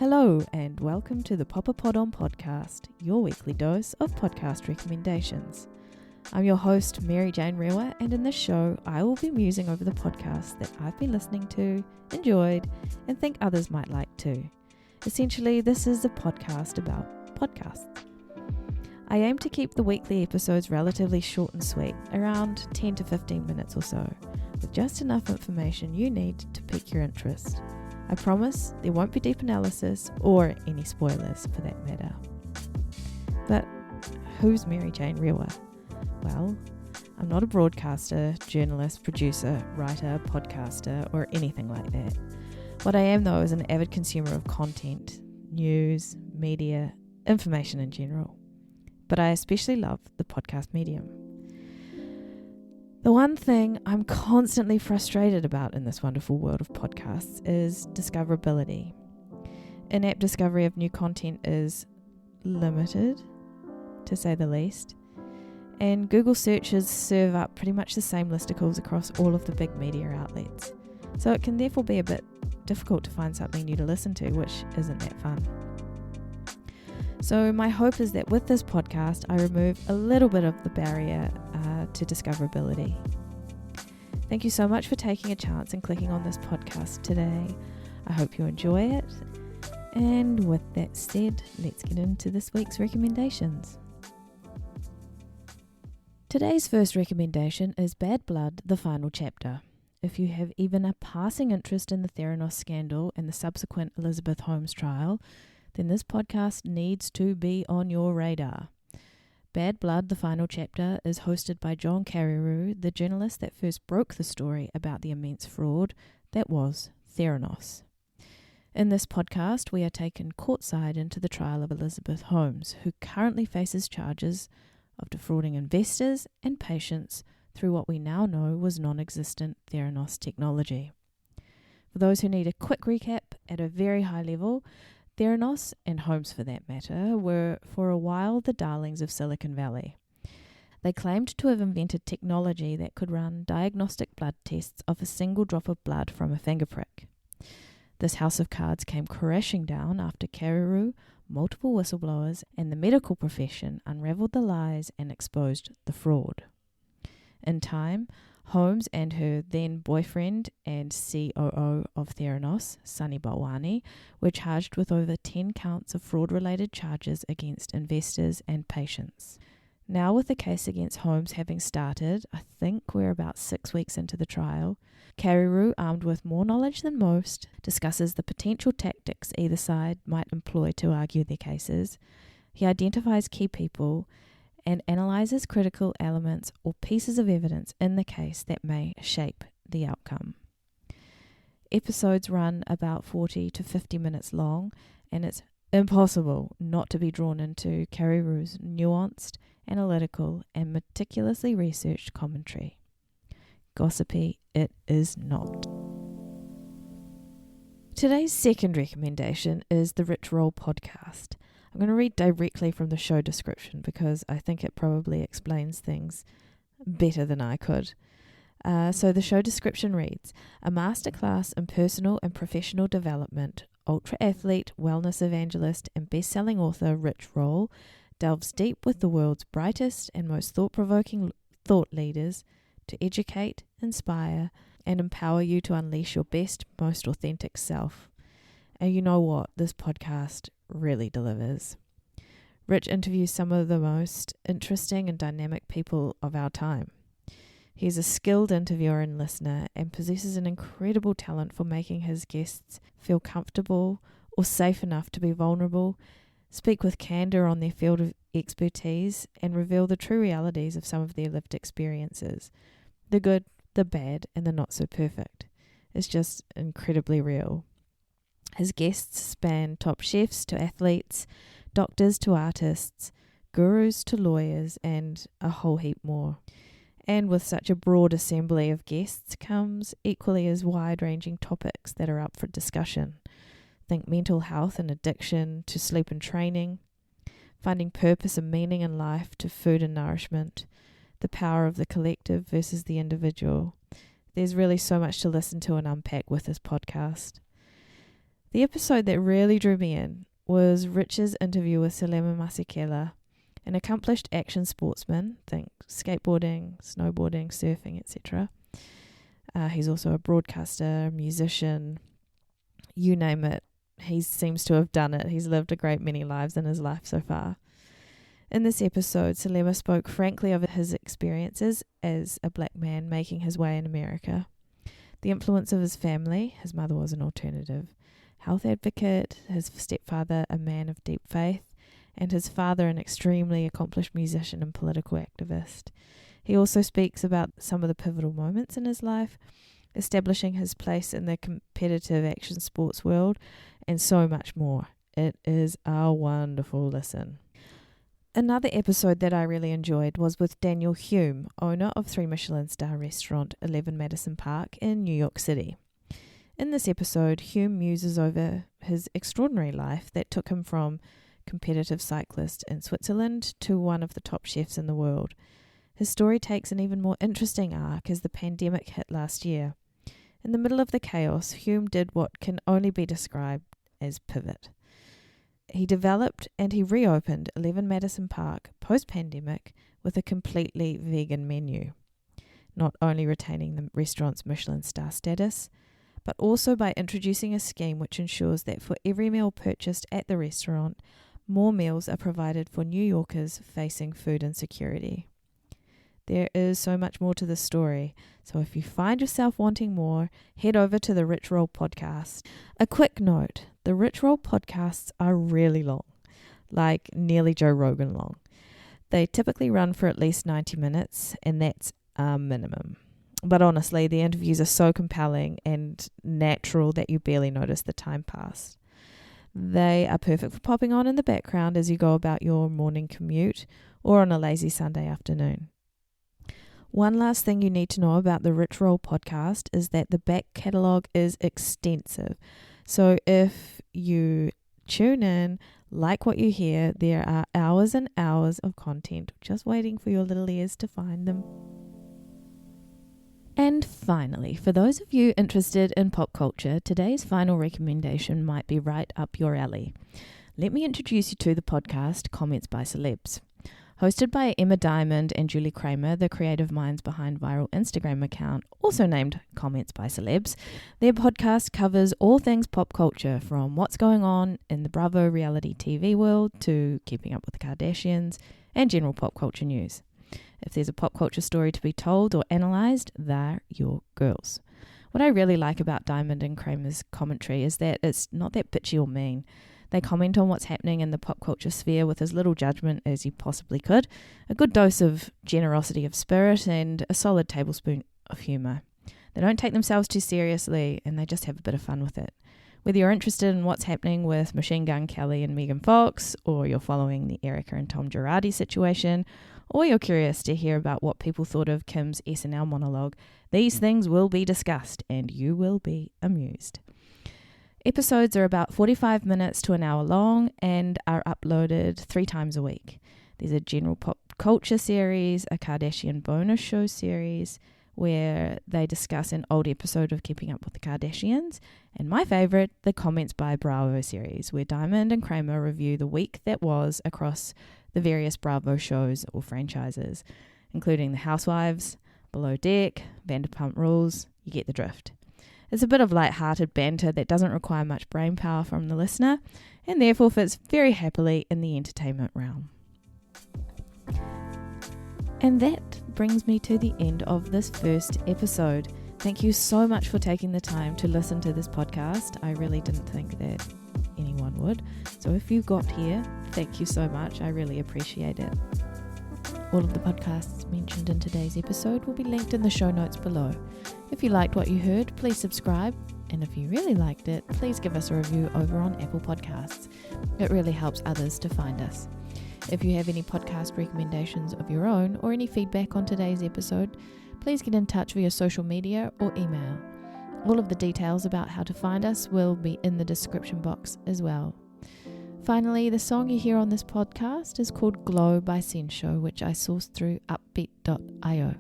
Hello and welcome to the Pop a Pod On podcast, your weekly dose of podcast recommendations. I'm your host, Mary Jane Rewa, and in this show I will be musing over the podcasts that I've been listening to, enjoyed, and think others might like too. Essentially, this is a podcast about podcasts. I aim to keep the weekly episodes relatively short and sweet, around 10 to 15 minutes or so, with just enough information you need to pique your interest. I promise there won't be deep analysis or any spoilers for that matter. But who's Mary Jane Rewa? Well, I'm not a broadcaster, journalist, producer, writer, podcaster, or anything like that. What I am though is an avid consumer of content, news, media, information in general. But I especially love the podcast medium. The one thing I'm constantly frustrated about in this wonderful world of podcasts is discoverability. In-app discovery of new content is limited, to say the least, and Google searches serve up pretty much the same listicles across all of the big media outlets. So it can therefore be a bit difficult to find something new to listen to, which isn't that fun. So my hope is that with this podcast, I remove a little bit of the barrier to discoverability. Thank you so much for taking a chance and clicking on this podcast today. I hope you enjoy it. And with that said, let's get into this week's recommendations. Today's first recommendation is Bad Blood, the Final Chapter. If you have even a passing interest in the Theranos scandal and the subsequent Elizabeth Holmes trial, then this podcast needs to be on your radar. Bad Blood, the Final Chapter, is hosted by John Carreyrou, the journalist that first broke the story about the immense fraud that was Theranos. In this podcast, we are taken courtside into the trial of Elizabeth Holmes, who currently faces charges of defrauding investors and patients through what we now know was non-existent Theranos technology. For those who need a quick recap at a very high level, Theranos, and Holmes for that matter, were for a while the darlings of Silicon Valley. They claimed to have invented technology that could run diagnostic blood tests off a single drop of blood from a finger prick. This house of cards came crashing down after Carreyrou, multiple whistleblowers, and the medical profession unravelled the lies and exposed the fraud. In time, Holmes and her then boyfriend and COO of Theranos, Sunny Balwani, were charged with over 10 counts of fraud-related charges against investors and patients. Now with the case against Holmes having started, I think we're about 6 weeks into the trial, Carreyrou, armed with more knowledge than most, discusses the potential tactics either side might employ to argue their cases. He identifies key people and analyzes critical elements or pieces of evidence in the case that may shape the outcome. Episodes run about 40 to 50 minutes long, and it's impossible not to be drawn into Carreyrou's nuanced, analytical, and meticulously researched commentary. Gossipy it is not. Today's second recommendation is the Rich Roll podcast. I'm going to read directly from the show description because I think it probably explains things better than I could. So the show description reads, a masterclass in personal and professional development, ultra athlete, wellness evangelist, and best-selling author Rich Roll delves deep with the world's brightest and most thought-provoking thought leaders to educate, inspire, and empower you to unleash your best, most authentic self. And you know what? This podcast really delivers. Rich interviews some of the most interesting and dynamic people of our time. He's a skilled interviewer and listener and possesses an incredible talent for making his guests feel comfortable or safe enough to be vulnerable, speak with candor on their field of expertise, and reveal the true realities of some of their lived experiences. The good, the bad, and the not so perfect. It's just incredibly real. His guests span top chefs to athletes, doctors to artists, gurus to lawyers, and a whole heap more. And with such a broad assembly of guests comes equally as wide-ranging topics that are up for discussion. Think mental health and addiction to sleep and training, finding purpose and meaning in life to food and nourishment, the power of the collective versus the individual. There's really so much to listen to and unpack with this podcast. The episode that really drew me in was Rich's interview with Selema Masekela, an accomplished action sportsman, think skateboarding, snowboarding, surfing, etc. He's also a broadcaster, musician, you name it. He seems to have done it. He's lived a great many lives in his life so far. In this episode, Selema spoke frankly of his experiences as a black man making his way in America, the influence of his family. His mother was an alternative health advocate, his stepfather a man of deep faith, and his father an extremely accomplished musician and political activist. He also speaks about some of the pivotal moments in his life, establishing his place in the competitive action sports world, and so much more. It is a wonderful listen. Another episode that I really enjoyed was with Daniel Hume, owner of 3 Michelin star restaurant 11 Madison Park in New York City. In this episode, Hume muses over his extraordinary life that took him from competitive cyclist in Switzerland to one of the top chefs in the world. His story takes an even more interesting arc as the pandemic hit last year. In the middle of the chaos, Hume did what can only be described as pivot. He developed and he reopened 11 Madison Park post-pandemic with a completely vegan menu, not only retaining the restaurant's Michelin star status, but also by introducing a scheme which ensures that for every meal purchased at the restaurant, more meals are provided for New Yorkers facing food insecurity. There is so much more to this story, so if you find yourself wanting more, head over to the Rich Roll podcast. A quick note, the Rich Roll podcasts are really long, like nearly Joe Rogan long. They typically run for at least 90 minutes, and that's a minimum. But honestly, the interviews are so compelling and natural that you barely notice the time pass. They are perfect for popping on in the background as you go about your morning commute or on a lazy Sunday afternoon. One last thing you need to know about the Rich Roll podcast is that the back catalogue is extensive. So if you tune in, like what you hear, there are hours and hours of content just waiting for your little ears to find them. And finally, for those of you interested in pop culture, today's final recommendation might be right up your alley. Let me introduce you to the podcast Comments by Celebs. Hosted by Emma Diamond and Julie Kramer, the creative minds behind viral Instagram account, also named Comments by Celebs, their podcast covers all things pop culture, from what's going on in the Bravo reality TV world to keeping up with the Kardashians and general pop culture news. If there's a pop culture story to be told or analysed, they're your girls. What I really like about Diamond and Kramer's commentary is that it's not that bitchy or mean. They comment on what's happening in the pop culture sphere with as little judgment as you possibly could, a good dose of generosity of spirit, and a solid tablespoon of humour. They don't take themselves too seriously, and they just have a bit of fun with it. Whether you're interested in what's happening with Machine Gun Kelly and Megan Fox, or you're following the Erica and Tom Girardi situation, or you're curious to hear about what people thought of Kim's SNL monologue, these things will be discussed and you will be amused. Episodes are about 45 minutes to an hour long and are uploaded 3 times a week. There's a general pop culture series, a Kardashian bonus show series, where they discuss an old episode of Keeping Up with the Kardashians, and my favourite, the Comments by Bravo series, where Diamond and Kramer review the week that was across the various Bravo shows or franchises, including The Housewives, Below Deck, Vanderpump Rules. You get the drift. It's a bit of light-hearted banter that doesn't require much brain power from the listener, and therefore fits very happily in the entertainment realm. And that brings me to the end of this first episode. Thank you so much for taking the time to listen to this podcast. I really didn't think that anyone would. So if you got here, thank you so much. I really appreciate it. All of the podcasts mentioned in today's episode will be linked in the show notes below. If you liked what you heard, please subscribe. And if you really liked it, please give us a review over on Apple Podcasts. It really helps others to find us. If you have any podcast recommendations of your own or any feedback on today's episode, please get in touch via social media or email. All of the details about how to find us will be in the description box as well. Finally, the song you hear on this podcast is called Glow by Sensho, which I sourced through Uppbeat.io.